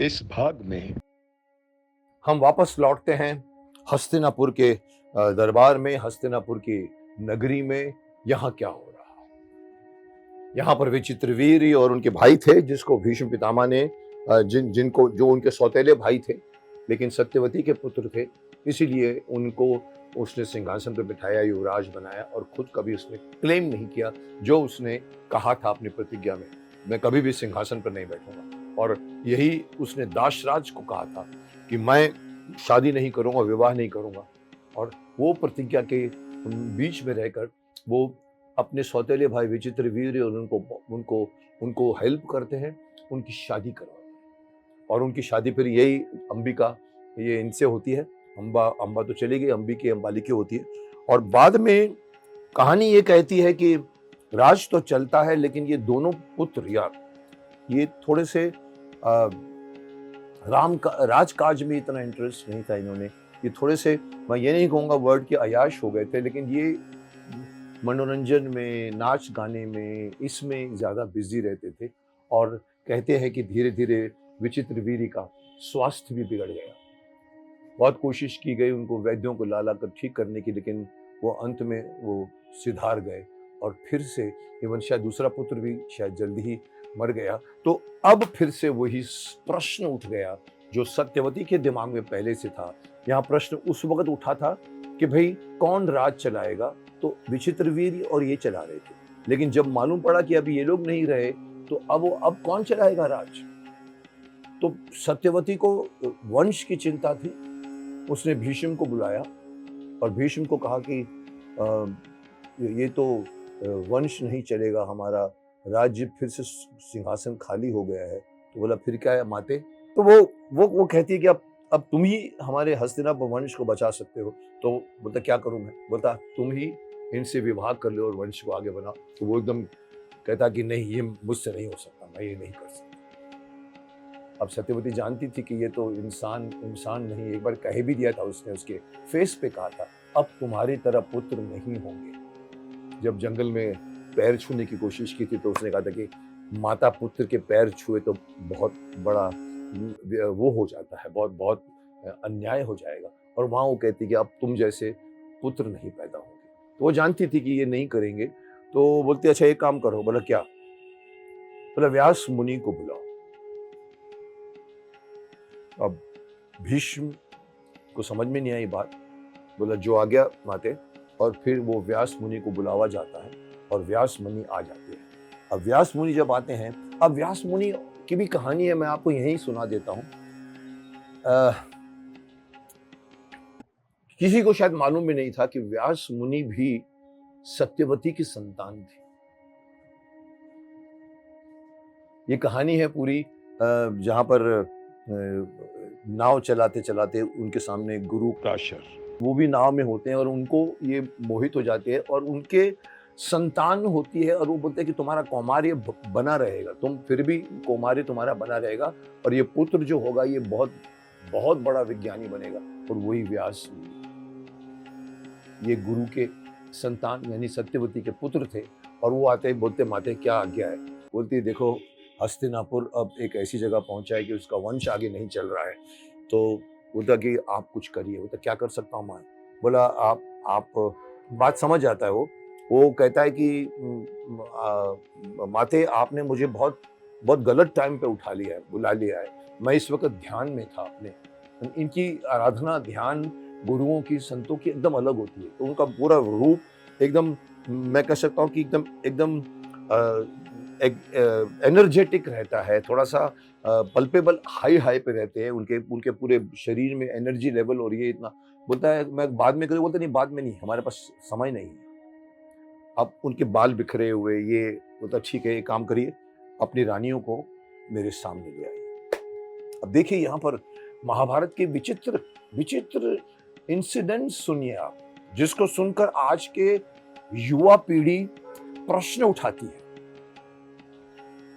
इस भाग में हम वापस लौटते हैं हस्तिनापुर के दरबार में, हस्तिनापुर की नगरी में। यहाँ क्या हो रहा है? यहाँ पर विचित्रवीर्य और उनके भाई थे, जिसको भीष्म पितामह ने जिनको जो उनके सौतेले भाई थे, लेकिन सत्यवती के पुत्र थे, इसीलिए उनको उसने सिंहासन पर बिठाया, युवराज बनाया, और खुद कभी उसने क्लेम नहीं किया जो उसने कहा था अपनी प्रतिज्ञा में, मैं कभी भी सिंहासन पर नहीं बैठूंगा। और यही उसने दासराज को कहा था कि मैं शादी नहीं करूंगा, विवाह नहीं करूंगा। और वो प्रतिज्ञा के बीच में रहकर वो अपने सौतेले भाई विचित्रवीर्य और उनको उनको हेल्प करते हैं, उनकी शादी करवाते हैं। और उनकी शादी फिर यही अंबिका, ये इनसे होती है। अंबा तो चली गई, अंबालिकी होती है। और बाद में कहानी ये कहती है कि राज तो चलता है, लेकिन ये दोनों पुत्र यार, ये थोड़े से राजकाज में इतना इंटरेस्ट नहीं था इन्होंने। ये थोड़े से, मैं ये नहीं कहूँगा वर्ड के अयाश हो गए थे, लेकिन ये मनोरंजन में, नाच गाने में, इसमें ज़्यादा बिजी रहते थे। और कहते हैं कि धीरे धीरे विचित्रवीर्य का स्वास्थ्य भी बिगड़ गया। बहुत कोशिश की गई उनको वैद्यों को ला कर ठीक करने की, लेकिन वो अंत में वो सिधार गए। और फिर से इवन शायद दूसरा पुत्र भी शायद जल्दी ही मर गया। तो अब फिर से वही प्रश्न उठ गया जो सत्यवती के दिमाग में पहले से था। यहाँ प्रश्न उस वक्त उठा था कि भाई कौन राज चलाएगा, तो विचित्रवीर्य और ये चला रहे थे। लेकिन जब मालूम पड़ा कि अब ये लोग नहीं रहे, तो अब कौन चलाएगा राज? तो सत्यवती को वंश की चिंता थी। उसने भीष्म को बुलाया और भीष्म को कहा कि ये तो वंश नहीं चलेगा, हमारा राज्य फिर से सिंहासन खाली हो गया है। तो बोला फिर क्या है माते? तो वो कहती है कि अब तुम ही हमारे हस्तिनापुर वंश को बचा सकते हो। तो बोलता क्या करूं मैं? बोलता तुम ही इनसे विवाह कर लो और वंश को आगे बढ़ाओ। तो वो एकदम कहता कि नहीं, ये मुझसे नहीं हो सकता, मैं ये नहीं कर सकता। अब सत्यवती जानती थी कि ये तो इंसान नहीं, एक बार कह भी दिया था उसने, उसके फेस पे कहा था, अब तुम्हारी तरह पुत्र नहीं होंगे। जब जंगल में पैर छूने की कोशिश की थी, तो उसने कहा था कि माता पुत्र के पैर छुए तो बहुत बड़ा वो हो जाता है, बहुत बहुत अन्याय हो जाएगा। और वहां वो कहती कि अब तुम जैसे पुत्र नहीं पैदा होंगे। तो वो जानती थी कि ये नहीं करेंगे। तो बोलती अच्छा एक काम करो। बोला क्या? बोला व्यास मुनि को बुलाओ। अब भीष्म को समझ में नहीं आई बात। बोला जो आ गया माते। और फिर वो व्यास मुनि को बुलावा जाता है और व्यास मुनि आ जाते हैं। अब व्यास मुनि जब आते हैं, अब व्यास मुनि की भी कहानी है, मैं आपको यहीं सुना देता हूं। किसी को शायद मालूम भी नहीं था कि व्यास मुनि भी सत्यवती की संतान थे। ये कहानी है पूरी, जहां पर नाव चलाते चलाते उनके सामने गुरु काशर, वो भी नाव में होते हैं और उनको ये मोहित हो जाते हैं और उनके संतान होती है। और वो बोलते हैं कि तुम्हारा कौमार्य बना रहेगा, तुम फिर भी कौमार्य तुम्हारा बना रहेगा, और ये पुत्र जो होगा ये बहुत बहुत बड़ा विज्ञानी बनेगा। और वही व्यास, ये गुरु के संतान यानी सत्यवती के पुत्र थे। और वो आते बोलते माते क्या आज्ञा है? बोलती देखो हस्तिनापुर अब एक ऐसी जगह पहुंचा है कि उसका वंश आगे नहीं चल रहा है। तो बोलता कि आप कुछ करिए। बोलता क्या कर सकता हूँ मैं? बोला आप बात समझ आता है। वो कहता है कि माते आपने मुझे बहुत बहुत गलत टाइम पे उठा लिया है, बुला लिया है। मैं इस वक्त ध्यान में था अपने। इनकी आराधना, ध्यान गुरुओं की, संतों की एकदम अलग होती है। तो उनका पूरा रूप एकदम, मैं कह सकता हूँ कि एकदम एनर्जेटिक रहता है, थोड़ा सा पल्पेबल हाई पे रहते हैं। उनके पूरे शरीर में एनर्जी लेवल, और ये इतना बोलता है मैं बाद में करूँ। बोलता नहीं बाद में नहीं, हमारे पास समय नहीं है। अब उनके बाल बिखरे हुए, ये बोलता ठीक है एक काम करिए, अपनी रानियों को मेरे सामने ले आइए। अब देखिए यहाँ पर महाभारत के विचित्र विचित्र इंसिडेंट सुनिए आप, जिसको सुनकर आज के युवा पीढ़ी प्रश्न उठाती है।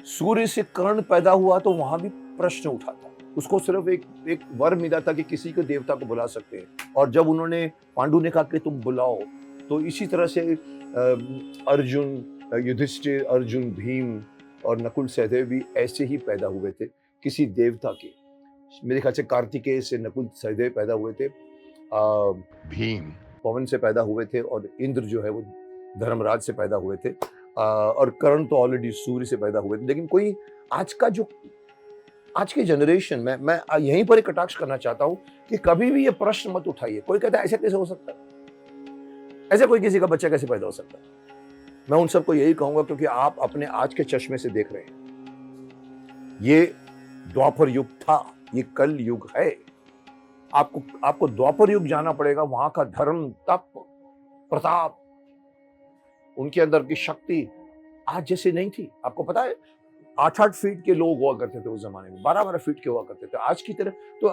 सूर्य से कर्ण पैदा हुआ तो वहां भी प्रश्न उठा था। उसको सिर्फ एक वर मिला था कि किसी को देवता को बुला सकते हैं। और जब उन्होंने, पांडु ने कहा कि तुम बुलाओ, तो इसी तरह से अर्जुन, युधिष्ठिर, अर्जुन, भीम और नकुल, सहदेव भी ऐसे ही पैदा हुए थे किसी देवता के। मेरे ख्याल से कार्तिकेय से नकुल सहदेव पैदा हुए थे, भीम पवन से पैदा हुए थे, और इंद्र जो है वो धर्मराज से पैदा हुए थे, और कर्ण तो ऑलरेडी सूर्य से पैदा हुए थे। लेकिन कोई आज की जनरेशन में, मैं यहीं पर एक कटाक्ष करना चाहता हूं कि कभी भी ये प्रश्न मत उठाइए। कोई कहता है ऐसे कैसे हो सकता है, ऐसे कोई किसी का बच्चा कैसे पैदा हो सकता है। मैं उन सबको यही कहूंगा क्योंकि आप अपने आज के चश्मे से देख रहे हैं। ये द्वापर युग था, ये कल युग है। आपको द्वापर युग जाना पड़ेगा। वहां का धर्म, तप, प्रताप, उनके अंदर की शक्ति आज जैसे नहीं थी। आपको पता है 8-8 फीट के लोग हुआ करते थे उस जमाने में, 12-12 फीट के हुआ करते थे। आज की तरह तो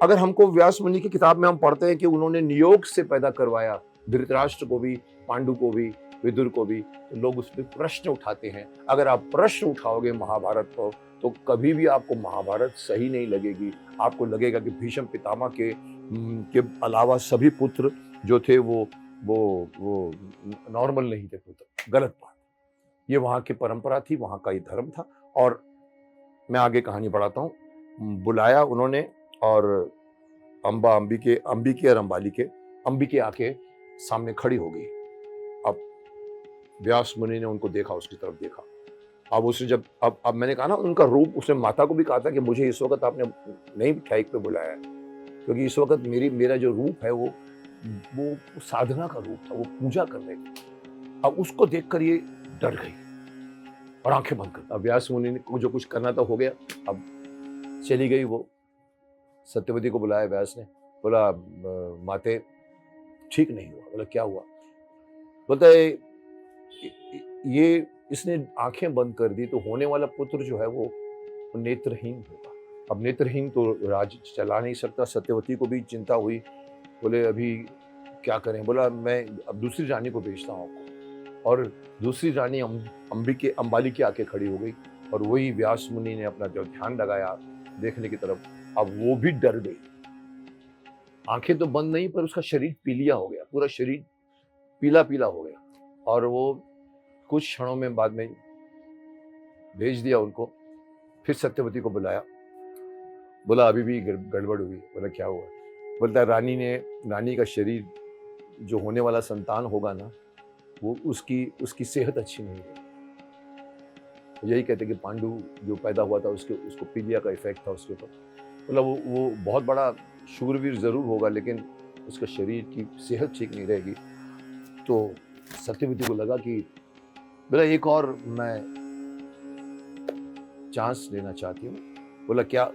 अगर हमको व्यास मुनि की किताब में हम पढ़ते हैं कि उन्होंने नियोग से पैदा करवाया धृतराष्ट्र को भी, पांडु को भी, विदुर को भी, तो लोग उस पर प्रश्न उठाते हैं। अगर आप प्रश्न उठाओगे महाभारत को, तो कभी भी आपको महाभारत सही नहीं लगेगी। आपको लगेगा कि भीष्म पितामह के अलावा सभी पुत्र जो थे वो नॉर्मल नहीं थे पुत्र। गलत बात। ये वहां की परंपरा थी, वहां का ये धर्म था। और मैं आगे कहानी बढ़ाता हूँ। बुलाया उन्होंने, और अंबिके और अंबिके आके सामने खड़ी हो गई। अब व्यास मुनि ने उनको देखा, उसकी तरफ देखा। अब उसने जब अब मैंने कहा ना, उनका रूप, उसने माता को भी कहा था कि मुझे इस वक्त आपने नहीं ठाइक पे बुलाया है, क्योंकि इस वक्त मेरा जो रूप है वो साधना का रूप था, वो पूजा कर रहे थे। अब उसको देखकर ये डर गई और आंखें बंद कर। अब व्यास मुनि ने जो कुछ करना था हो गया। अब चली गई वो। सत्यवती को बुलाया व्यास ने, बोला माते ठीक नहीं हुआ। बोला क्या हुआ? बोलता है ये इसने आंखें बंद कर दी, तो होने वाला पुत्र जो है वो नेत्रहीन होगा। अब नेत्रहीन तो राज चला नहीं सकता। सत्यवती को भी चिंता हुई। बोले अभी क्या करें? बोला मैं अब दूसरी रानी को भेजता हूँ आपको। और दूसरी रानी अंबालिके आके खड़ी हो गई, और वही व्यास मुनि ने अपना जो ध्यान लगाया देखने की तरफ, अब वो भी डर गई। आंखें तो बंद नहीं, पर उसका शरीर पीलिया हो गया, पूरा शरीर पीला पीला हो गया। और वो कुछ क्षणों में बाद में भेज दिया उनको। फिर सत्यवती को बुलाया, बोला अभी भी गड़बड़ हुई। बोला क्या हुआ? बोलता रानी का शरीर, जो होने वाला संतान होगा ना, वो उसकी सेहत अच्छी नहीं है। यही कहते कि पांडु जो पैदा हुआ था उसको पीलिया का इफेक्ट था उसके ऊपर। बोला वो बहुत बड़ा शूरवीर जरूर होगा, लेकिन उसका शरीर की सेहत ठीक नहीं रहेगी। तो सत्यवती को लगा कि बोला एक और मैं चांस लेना चाहती हूँ। बोला क्या?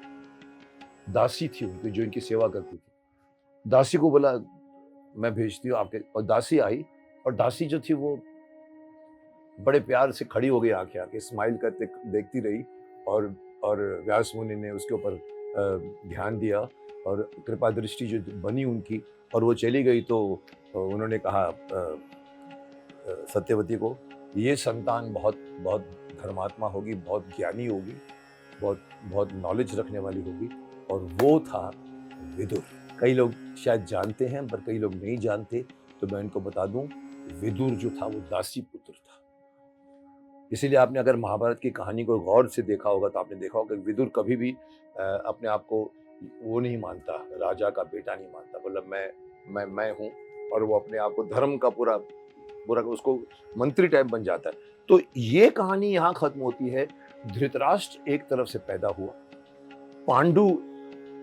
दासी थी उनकी जो इनकी सेवा करती थी। दासी को बोला मैं भेजती हूँ आपके। और दासी आई, और दासी जो थी वो बड़े प्यार से खड़ी हो गई, आंखें आके स्माइल करते देखती रही। और व्यास मुनि ने उसके ऊपर ध्यान दिया, और कृपा दृष्टि जो बनी उनकी, और वो चली गई। तो उन्होंने कहा सत्यवती को, ये संतान बहुत बहुत धर्मात्मा होगी, बहुत ज्ञानी होगी, बहुत नॉलेज रखने वाली होगी। और वो था विदुर। कई लोग शायद जानते हैं, पर कई लोग नहीं जानते। तो मैं इनको बता दूं, विदुर जो था वो दासी पुत्र था। इसीलिए आपने अगर महाभारत की कहानी को गौर से देखा होगा, तो आपने देखा होगा कि विदुर कभी भी अपने आप को वो नहीं मानता, राजा का बेटा नहीं मानता। मतलब मैं हूँ, और वो अपने आप को धर्म का पूरा उसको मंत्री टाइप बन जाता है। तो ये कहानी यहाँ खत्म होती है। धृतराष्ट्र एक तरफ से पैदा हुआ, पांडु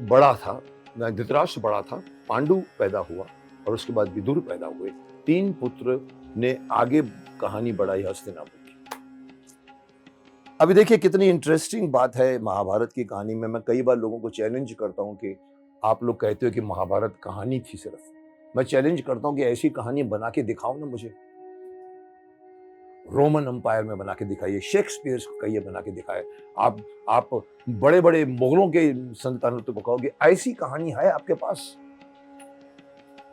बड़ा था, धृतराष्ट्र बड़ा था, पांडु पैदा हुआ, और उसके बाद विदुर पैदा हुए। 3 पुत्र ने आगे कहानी बढ़ाई हस्तिनापुर की। अभी देखिए कितनी इंटरेस्टिंग बात है महाभारत की कहानी में। मैं कई बार लोगों को चैलेंज करता हूं कि आप लोग कहते हो कि महाभारत कहानी थी सिर्फ। मैं चैलेंज करता हूं कि ऐसी कहानी बना के दिखाओ ना मुझे। रोमन अंपायर में बना के दिखाइए, शेक्सपियर का ये बना के दिखाए। आप बड़े बड़े मुगलों के संतानों को कहोगे ऐसी कहानी है आपके पास।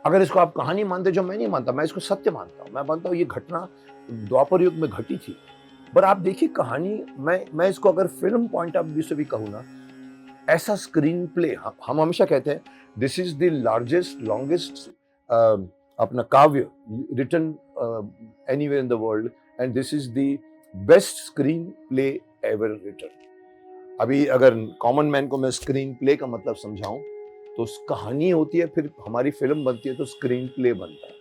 अगर इसको आप कहानी मानते, जो मैं नहीं मानता, मैं इसको सत्य मानता हूं। मैं मानता हूं ये घटना द्वापर युग में घटी थी। पर आप देखिए कहानी, मैं इसको अगर फिल्म पॉइंट ऑफ व्यू से भी कहूँ ना, ऐसा स्क्रीन प्ले, हम हमेशा कहते हैं this is the largest longest अपना काव्य written anywhere in the world, and this is the best screenplay ever written. अभी अगर कॉमन मैन को मैं स्क्रीन प्ले का मतलब समझाऊं तो कहानी होती है, फिर हमारी फिल्म बनती है तो स्क्रीन प्ले बनता है।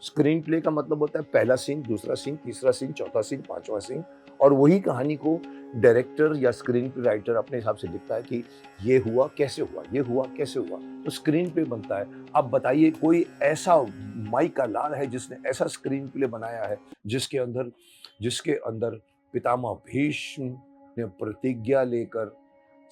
स्क्रीन प्ले का मतलब होता है पहला सीन, दूसरा सीन, तीसरा सीन, चौथा सीन, पांचवा सीन, और वही कहानी को डायरेक्टर या स्क्रीन प्ले राइटर अपने हिसाब से लिखता है कि ये हुआ कैसे हुआ, ये हुआ कैसे हुआ, तो स्क्रीन प्ले बनता है। अब बताइए कोई ऐसा माई का लाल है जिसने ऐसा स्क्रीन प्ले बनाया है जिसके अंदर पितामह भीष्म ने प्रतिज्ञा लेकर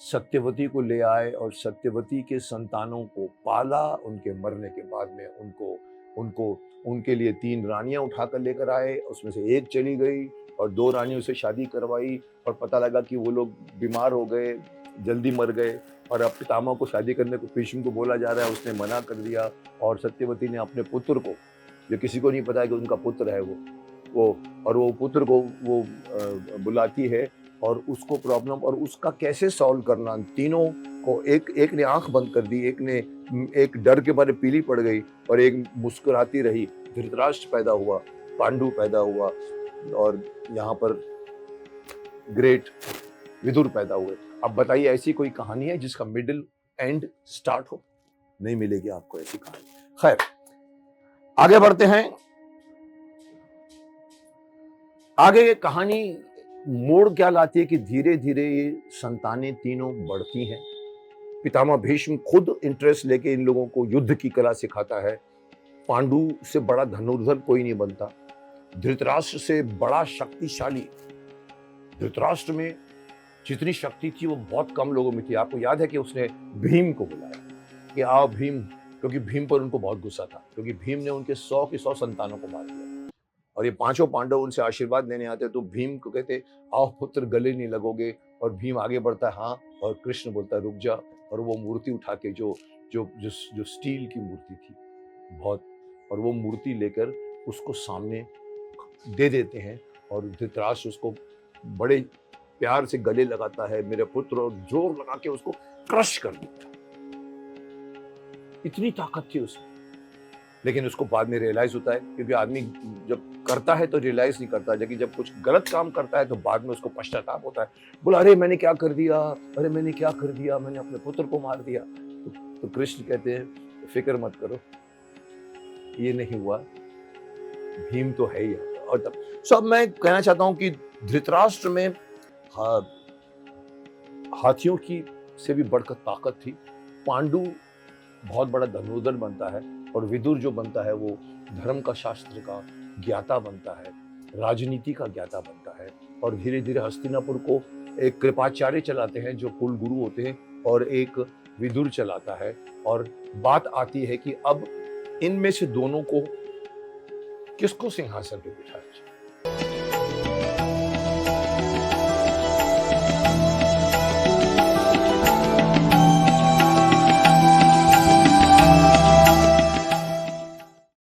सत्यवती को ले आए और सत्यवती के संतानों को पाला। उनके मरने के बाद में उनको उनको उनके लिए 3 रानियां उठाकर लेकर आए, उसमें से एक चली गई और 2 रानियों से शादी करवाई, और पता लगा कि वो लोग बीमार हो गए, जल्दी मर गए, और अब पितामह को शादी करने को भीष्म को बोला जा रहा है, उसने मना कर दिया। और सत्यवती ने अपने पुत्र को, जो किसी को नहीं पता है कि उनका पुत्र है वो पुत्र को वो बुलाती है और उसको प्रॉब्लम और उसका कैसे सॉल्व करना, तीनों को, एक ने आंख बंद कर दी, एक डर के मारे पीली पड़ गई और एक मुस्कुराती रही। धृतराष्ट्र पैदा हुआ, पांडु पैदा हुआ, और यहाँ पर ग्रेट विदुर पैदा हुए। अब बताइए ऐसी कोई कहानी है जिसका मिडिल एंड स्टार्ट हो? नहीं मिलेगी आपको ऐसी कहानी। खैर, आगे बढ़ते हैं। आगे कहानी मोड़ क्या लाती है कि धीरे धीरे ये संतानें तीनों बढ़ती हैं। पितामह भीष्म खुद इंटरेस्ट लेके इन लोगों को युद्ध की कला सिखाता है। पांडु से बड़ा धनुर्धर कोई नहीं बनता। धृतराष्ट्र से बड़ा शक्तिशाली, धृतराष्ट्र में जितनी शक्ति थी वो बहुत कम लोगों में थी। आपको याद है कि उसने भीम को बुलाया कि आओ भीम, क्योंकि भीम पर उनको बहुत गुस्सा था, क्योंकि भीम ने उनके 100 की 100 संतानों को मार दिया। और ये पांचों पांडव उनसे आशीर्वाद लेने आते तो भीम को कहते आओ पुत्र, गले नहीं लगोगे। और भीम आगे बढ़ता है, हाँ, और कृष्ण बोलता रुक जा। और वो मूर्ति उठा के जो जो जो, जो स्टील की मूर्ति थी बहुत, और वो मूर्ति लेकर उसको सामने दे देते हैं और धृतराष्ट्र उसको बड़े प्यार से गले लगाता है, मेरे पुत्र, और जोर लगा के उसको क्रश कर देता है। इतनी ताकत थी उसमें। लेकिन उसको बाद में रियलाइज होता है, क्योंकि आदमी जब करता है तो रियलाइज नहीं करता, जबकि जब कुछ गलत काम करता है तो बाद में उसको पश्चाताप होता है। बोला अरे मैंने क्या कर दिया, अरे मैंने क्या कर दिया, मैंने अपने पुत्र को मार दिया। तो कृष्ण कहते हैं फिक्र मत करो, ये नहीं हुआ, भीम तो है ही। और तब सब मैं कहना चाहता हूं कि धृतराष्ट्र में हाथियों की से भी बढ़कर ताकत थी। पांडु बहुत बड़ा धनुर्धर बनता है, और विदुर जो बनता है वो धर्म का, शास्त्र का ज्ञाता बनता है, राजनीति का ज्ञाता बनता है। और धीरे धीरे हस्तिनापुर को एक कृपाचार्य चलाते हैं जो कुल गुरु होते हैं, और एक विदुर चलाता है। और बात आती है कि अब इनमें से दोनों को किसको सिंहासन पे बिठाया जाए।